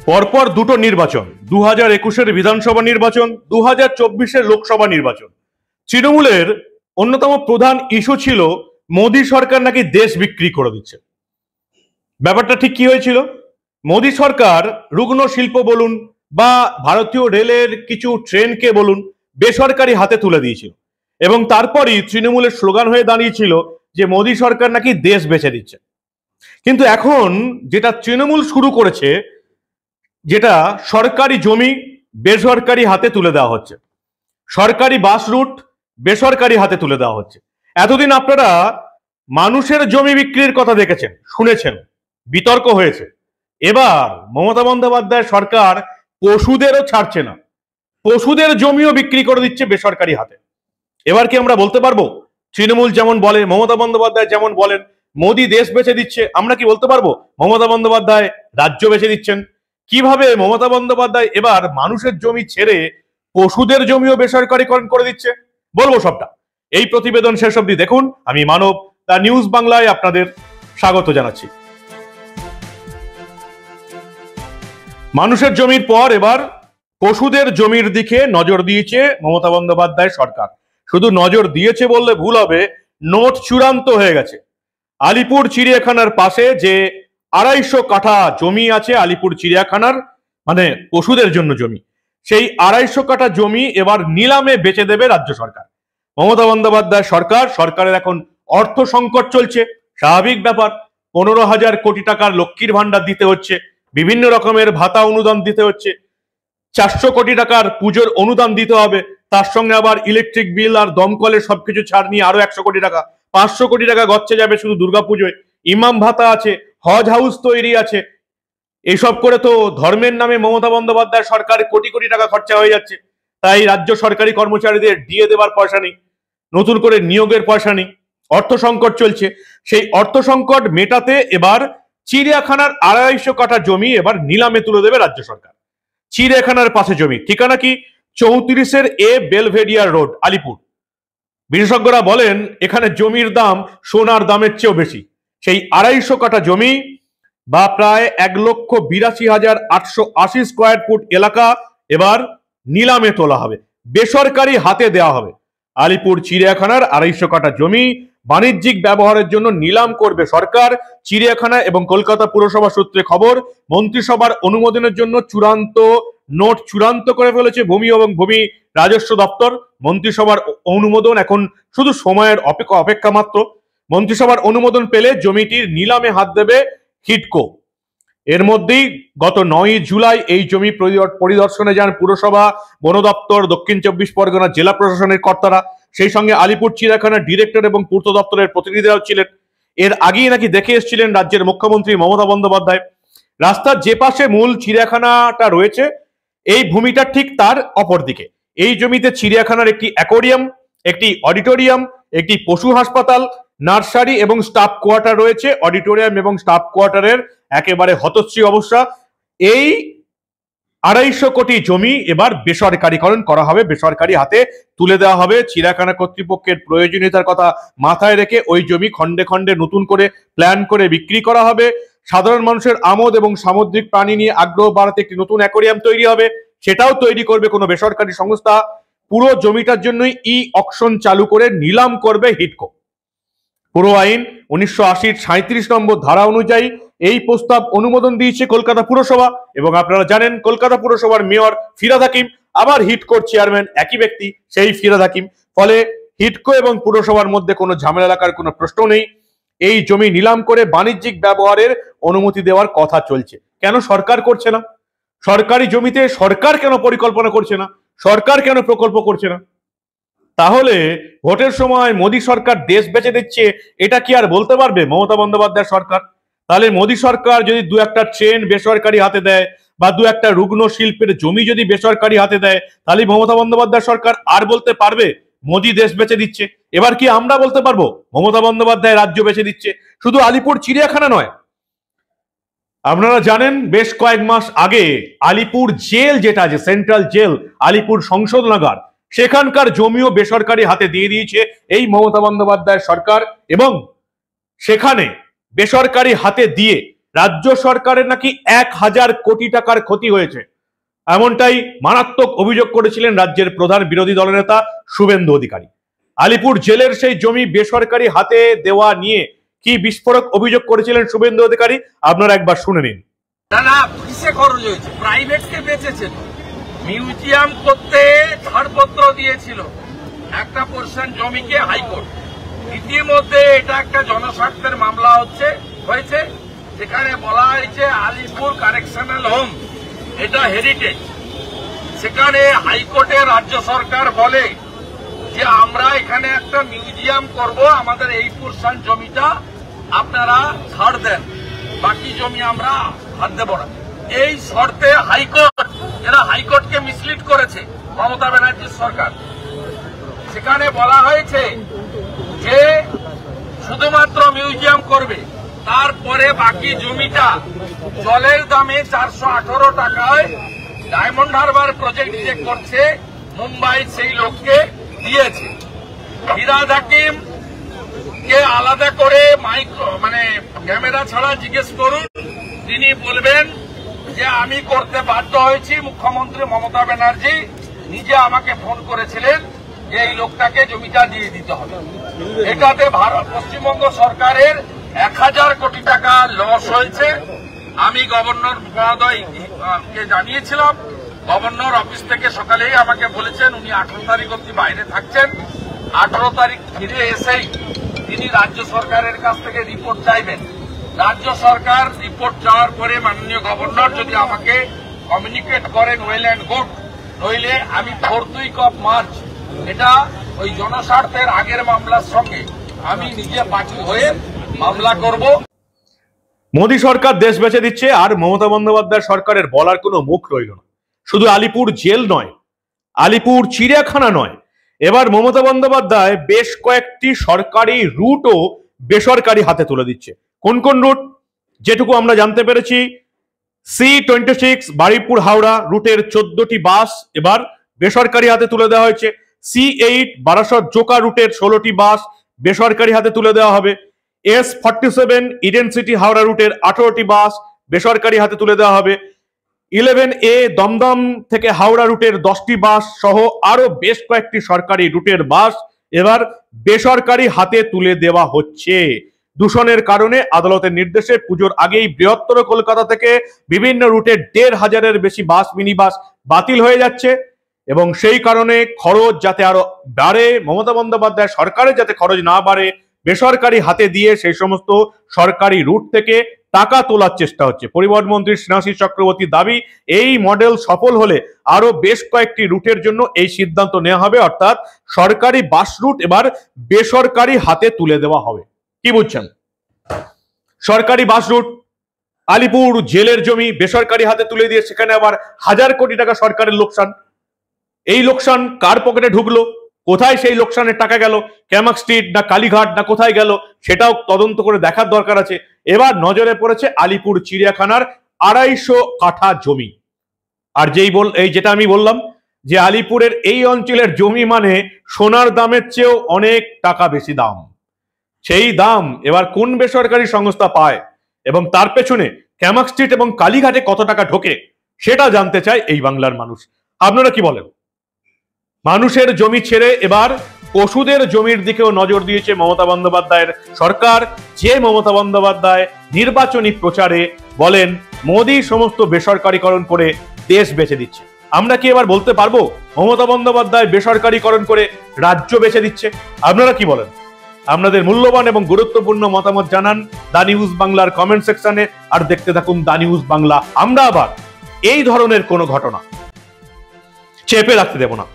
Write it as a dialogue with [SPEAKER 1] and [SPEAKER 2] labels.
[SPEAKER 1] পরপর দুটো নির্বাচন, 2021-এর বিধানসভা নির্বাচন, 2024-এর লোকসভা নির্বাচন। তৃণমূলের অন্যতম প্রধান ইস্যু ছিল মোদী সরকার নাকি দেশ বিক্রি করে দিচ্ছে। ব্যাপারটা ঠিক কি হয়েছিল? মোদী সরকার রুগ্ন শিল্প বলুন বা ভারতীয় রেলের কিছু ট্রেনকে বলুন বেসরকারি হাতে তুলে দিয়েছিল, এবং তারপরই তৃণমূলের স্লোগান হয়ে দাঁড়িয়েছিল যে মোদী সরকার নাকি দেশ বেচে দিচ্ছে। কিন্তু এখন যেটা তৃণমূল শুরু করেছে, যেটা সরকারি জমি বেসরকারি হাতে তুলে দেওয়া হচ্ছে, সরকারি বাস রুট বেসরকারি হাতে তুলে দেওয়া হচ্ছে। এতদিন আপনারা মানুষের জমি বিক্রির কথা দেখেছেন, শুনেছেন, বিতর্ক হয়েছে। এবার মমতা বন্দ্যোপাধ্যায় সরকার পশুদেরও ছাড়ছে না, পশুদের জমিও বিক্রি করে দিচ্ছে বেসরকারি হাতে। এবার কি আমরা বলতে পারবো তৃণমূল যেমন বলে, মমতা বন্দ্যোপাধ্যায় যেমন বলেন মোদী দেশ বেচে দিচ্ছে, আমরা কি বলতে পারবো মমতা বন্দ্যোপাধ্যায় রাজ্য বেচে দিচ্ছেন? কিভাবে মমতা বন্দ্যোপাধ্যায় এবার মানুষের জমি ছেড়ে পশুদের জমিও বেসরকারীকরণ করে দিচ্ছে, বলবো সবটা। এই প্রতিবেদন শেষ অবধি দেখুন। আমি মানব, দা নিউজ বাংলায় আপনাদের স্বাগত জানাচ্ছি। মানুষের জমির পর এবার পশুদের জমির দিকে নজর দিয়েছে মমতা বন্দ্যোপাধ্যায় সরকার। শুধু নজর দিয়েছে বললে ভুল হবে, নোট চূড়ান্ত হয়ে গেছে। আলিপুর চিড়িয়াখানার পাশে যে 250 কাঠা জমি আছে, আলিপুর চিড়িয়াখানার মানে পশুদের জন্য জমি, সেই 250 কাঠা জমি এবার নিলামে বেচে দেবে রাজ্য সরকার। মমতা বন্দ্যোপাধ্যায় সরকারের এখন অর্থ সংকট চলছে, স্বাভাবিক ব্যাপার। 15,000 কোটি টাকার লক্ষ্মীর ভান্ডার দিতে হচ্ছে, বিভিন্ন রকমের ভাতা অনুদান দিতে হচ্ছে, 400 কোটি টাকার পুজোর অনুদান দিতে হবে, তার সঙ্গে আবার ইলেকট্রিক বিল আর দমকলের সবকিছু ছাড় নিয়ে আরো 100 কোটি টাকা, 500 কোটি টাকা গচ্ছে যাবে শুধু দুর্গাপুজোয়। ইমাম ভাতা আছে, হজ হাউস তৈরি আছে, এইসব করে তো ধর্মের নামে মমতা বন্দ্যোপাধ্যায় সরকার কোটি কোটি টাকা খরচা হয়ে যাচ্ছে। তাই রাজ্য সরকারি কর্মচারীদের ডিএ দেওয়ার পয়সা নেই, নতুন করে নিয়োগের পয়সা নেই, অর্থ সংকট চলছে। সেই অর্থ সংকট মেটাতে এবার চিড়িয়াখানার 250 কাঠা জমি এবার নিলামে তুলে দেবে রাজ্য সরকার। চিড়িয়াখানার পাশে জমি, ঠিকানা কি? 34-এর এ বেলভেডিয়ার রোড, আলিপুর। বিশেষজ্ঞরা বলেন এখানে জমির দাম সোনার দামের চেয়েও বেশি। সেই 250 কাঠা জমি বা প্রায় 1,82,880 স্কোয়ার ফুট এলাকা এবার নিলামে তোলা হবে, বেসরকারি হাতে দেওয়া হবে। আলিপুর চিড়িয়াখানার 250 কাঠা জমি বাণিজ্যিক ব্যবহারের জন্য নিলাম করবে সরকার। চিড়িয়াখানা এবং কলকাতা পুরসভা সূত্রে খবর, মন্ত্রিসভার অনুমোদনের জন্য নোট চূড়ান্ত করে ফেলেছে ভূমি এবং ভূমি রাজস্ব দপ্তর। মন্ত্রিসভার অনুমোদন এখন শুধু সময়ের অপেক্ষা মাত্র। মন্ত্রিসভার অনুমোদন পেলে জমিটির নিলামে হাত দেবে হিডকো। এর মধ্যেই গত 9 জুলাই এই জমি পরিদর্শনে যান পুরসভা, বন দপ্তর, দক্ষিণ 24 পরগনা জেলা প্রশাসনের কর্তারা, সেই সঙ্গে আলিপুর চিড়িয়াখানার ডিরেক্টর এবং পূর্ত দপ্তরের প্রতিনিধিরাও ছিলেন। এর আগেই নাকি দেখে এসেছিলেন রাজ্যের মুখ্যমন্ত্রী মমতা বন্দ্যোপাধ্যায়। রাস্তার যে পাশে মূল চিড়িয়াখানাটা রয়েছে, এই ভূমিটা ঠিক তার অপর দিকে। এই জমিতে চিড়িয়াখানার একটি অ্যাকোয়ারিয়াম, একটি অডিটোরিয়াম, একটি পশু হাসপাতাল, নার্সারি এবং স্টাফ কোয়ার্টার রয়েছে। অডিটোরিয়াম এবং স্টাফ কোয়ার্টারের একেবারে হতশ্রী অবস্থা। এই 250 কোটি জমি এবার বেসরকারীকরণ করা হবে, বেসরকারি হাতে তুলে দেওয়া হবে। চিড়িয়াখানা কর্তৃপক্ষের প্রয়োজনীয়তার কথা মাথায় রেখে ওই জমি খন্ডে খন্ডে নতুন করে প্ল্যান করে বিক্রি করা হবে। সাধারণ মানুষের আমোদ এবং সামুদ্রিক প্রাণী নিয়ে আগ্রহ বাড়াতে একটি নতুন অ্যাকোয়ারিয়াম তৈরি হবে, সেটাও তৈরি করবে কোনো বেসরকারি সংস্থা। পুরো জমিটার জন্যই অকশন চালু করে নিলাম করবে হিডকো। পুরো আইন 1980-র 37 নম্বর ধারা অনুযায়ী এই প্রস্তাব অনুমোদন দিয়েছে কলকাতা পুরসভা। এবং আপনারা জানেন কলকাতা পুরসভার মেয়র ফিরহাদ হাকিম, আবার হিডকোর চেয়ারম্যান একই ব্যক্তি, সেই ফিরহাদ হাকিম। ফলে হিডকো এবং পুরসভার মধ্যে কোনো ঝামেলা লাগার কোনো প্রশ্ন নেই। এই জমি নিলাম করে বাণিজ্যিক ব্যবহারের অনুমতি দেওয়ার কথা চলছে। কেন সরকার করছে না? সরকারি জমিতে সরকার কেন পরিকল্পনা করছে না? সরকার কেন প্রকল্প করছে না? তাহলে ভোটের সময় মোদী সরকার দেশ বেচে দিচ্ছে, এটা কি আর বলতে পারবে মমতা বন্দ্যোপাধ্যায় সরকার? তাহলে মোদী সরকার যদি 2-1টা ট্রেন বেসরকারি হাতে দেয় বা 2-1টা রুগ্ন শিল্পের জমি যদি বেসরকারি হাতে দেয়, তাহলে মমতা বন্দ্যোপাধ্যায় সরকার আর বলতে পারবে মোদী দেশ বেচে দিচ্ছে? এবার কি আমরা বলতে পারবো মমতা বন্দ্যোপাধ্যায় রাজ্য বেচে দিচ্ছে? শুধু আলিপুর চিড়িয়াখানা নয়, আপনারা জানেন বেশ কয়েক মাস আগে আলিপুর জেল, যেটা আছে সেন্ট্রাল জেল, আলিপুর সংশোধনাগার, সেখানকার জমিও বেসরকারি হাতে দিয়ে দিয়েছে এই মমতা বন্দ্যোপাধ্যায় সরকার। এবং সেখানে বেসরকারি হাতে দিয়ে রাজ্য সরকারের নাকি 1000 কোটি টাকার ক্ষতি হয়েছে, এমনটাই মারাত্মক অভিযোগ করেছিলেন রাজ্যের প্রধান বিরোধী দলনেতা শুভেন্দু অধিকারী। আলিপুর জেলের সেই জমি বেসরকারি হাতে দেওয়া নিয়ে কি বিস্ফোরক অভিযোগ করেছিলেন শুভেন্দু অধিকারী, আপনারা একবার শুনে নিন।
[SPEAKER 2] না কিসে খরচ হয়েছে? প্রাইভেটকে বেচেছিল, মিউজিয়াম করতে ছাড়পত্র দিয়েছিল একটা পোর্শন জমিকে হাইকোর্ট। ইতিমধ্যে এটা একটা জনস্বার্থের মামলা হয়েছে, সেখানে বলা হয়েছে আলিপুর কারেকশনাল হোম এটা হেরিটেজ। সেখানে হাইকোর্টে রাজ্য সরকার বলে যে আমরা এখানে একটা মিউজিয়াম করব, আমাদের এই পোর্শন জমিটা আপনারা ছাড় দেন, বাকি জমি আমরা হাত দেব না। এই শর্তে হাইকোর্টকে মিসলিড করেছে মমতা ব্যানার্জির সরকার। সেখানে বলা হয়েছে যে শুধুমাত্র মিউজিয়াম করবে, তারপরে বাকি জমিটা জলের দামে 418 টাকায় ডায়মন্ড হারবার প্রজেক্ট যে করছে মুম্বাই সেই লোককে দিয়েছে। ফিরাদ হাকিম কে আলাদা করে ক্যামেরা ছাড়া জিজ্ঞেস করুন, তিনি বলবেন যে আমি করতে বাধ্য হয়েছি। মুখ্যমন্ত্রী মমতা ব্যানার্জি নিজে আমাকে ফোন করেছিলেন যে এই লোকটাকে জমিটা দিয়ে দিতে হবে। এটাতে পশ্চিমবঙ্গ সরকারের 1000 কোটি টাকা লস হয়েছে। আমি গভর্নর মহোদয়কে জানিয়েছিলাম, গভর্নর অফিস থেকে সকালেই আমাকে বলেছেন উনি 18 তারিখ অব্দি বাইরে থাকছেন। 18 তারিখ ফিরে এসেই তিনি রাজ্য সরকারের কাছ থেকে রিপোর্ট চাইবেন। রাজ্য সরকার রিপোর্ট চাওয়ার পরে মাননীয় গভর্নর যদি আমাকে কমিউনিকেট করেন ওয়েল অ্যান্ড গুড, নইলে আমি 4 মার্চ এটা ওই জনস্বার্থের আগের মামলার সঙ্গে আমি নিজে বাকি হয়ে মামলা করব।
[SPEAKER 1] মোদী সরকার দেশ বেচে দিচ্ছে, আর মমতা বন্দ্যোপাধ্যায় সরকারের বলার কোনো মুখ রইল না। শুধু আলিপুর জেল নয়, আলিপুর চিড়িয়াখানা নয়, এবার মমতা বন্দ্যোপাধ্যায় বেশ কয়েকটি সরকারি রুটও বেসরকারি হাতে তুলে দিচ্ছে। কোন কোন রুট? যেটুকু আমরা জানতে পেরেছি, C26 বারুইপুর হাওড়া রুটের 14টি বাস এবার বেসরকারি হাতে তুলে দেওয়া হয়েছে। C8 বারাসত জোকা রুটের 16টি বাস বেসরকারি হাতে তুলে দেওয়া হবে। S47 ইডেন সিটি হাওড়া রুটের 18টি বাস বেসরকারি হাতে তুলে দেওয়া হবে। 11A দমদম থেকে হাওড়া রুটের 10টি বাস সহ আরো বেশ কয়েকটি সরকারি রুটের বাস এবার বেসরকারি হাতে তুলে দেওয়া হচ্ছে। দূষণের কারণে আদালতের নির্দেশে পুজোর আগেই বৃহত্তর কলকাতা থেকে বিভিন্ন রুটে 1500-এর বেশি বাস মিনি বাস বাতিল হয়ে যাচ্ছে, এবং সেই কারণে খরচ যাতে আরো বাড়ে, মমতা বন্দ্যোপাধ্যায় সরকারের যাতে খরচ না বাড়ে, বেসরকারি হাতে দিয়ে সেই সমস্ত সরকারি রুট থেকে টাকা তোলার চেষ্টা হচ্ছে। পরিবহন মন্ত্রী স্নেহাশিস চক্রবর্তীর দাবি, এই মডেল সফল হলে আরো বেশ কয়েকটি রুটের জন্য এই সিদ্ধান্ত নেওয়া হবে, অর্থাৎ সরকারি বাস রুট এবার বেসরকারি হাতে তুলে দেওয়া হবে। কি বুঝছেন? সরকারি বাস রুট, আলিপুর জেলের জমি বেসরকারি হাতে তুলে দিয়ে সেখানে আবার 1000 কোটি টাকা সরকারের লোকসান। এই লোকসান কার পকেটে ঢুকলো, কোথায় সেই লোকসানের টাকা গেল, ক্যামাক স্ট্রিট না কালীঘাট না কোথায় গেল, সেটাও তদন্ত করে দেখার দরকার আছে। এবার নজরে পড়েছে আলিপুর চিড়িয়াখানার 250 কাঠা জমি। আর যেটা আমি বললাম যে আলিপুরের এই অঞ্চলের জমি মানে সোনার দামের চেয়েও অনেক টাকা বেশি দাম। সেই দাম এবার কোন বেসরকারি সংস্থা পায় এবং তার পেছনে ক্যামাক স্ট্রিট এবং কালীঘাটে কত টাকা ঢোকে সেটা জানতে চায় এই বাংলার মানুষ। আপনারা কি বলেন? মানুষের জমি ছেড়ে এবার পশুদের জমির দিকেও নজর দিয়েছে মমতা বন্দ্যোপাধ্যায়ের সরকার, যে মমতা বন্দ্যোপাধ্যায় নির্বাচনী প্রচারে বলেন মোদী সমস্ত বেসরকারীকরণ করে দেশ বেচে দিচ্ছে। আমরা কি এবার বলতে পারবো মমতা বন্দ্যোপাধ্যায় বেসরকারীকরণ করে রাজ্য বেচে দিচ্ছে? আপনারা কি বলেন? আপনাদের মূল্যবান এবং গুরুত্বপূর্ণ মতামত জানান দা নিউজ বাংলার কমেন্ট সেকশনে, আর দেখতে থাকুন দা নিউজ বাংলা। আমরা আবার এই ধরনের কোনো ঘটনা চেপে রাখতে দেব না।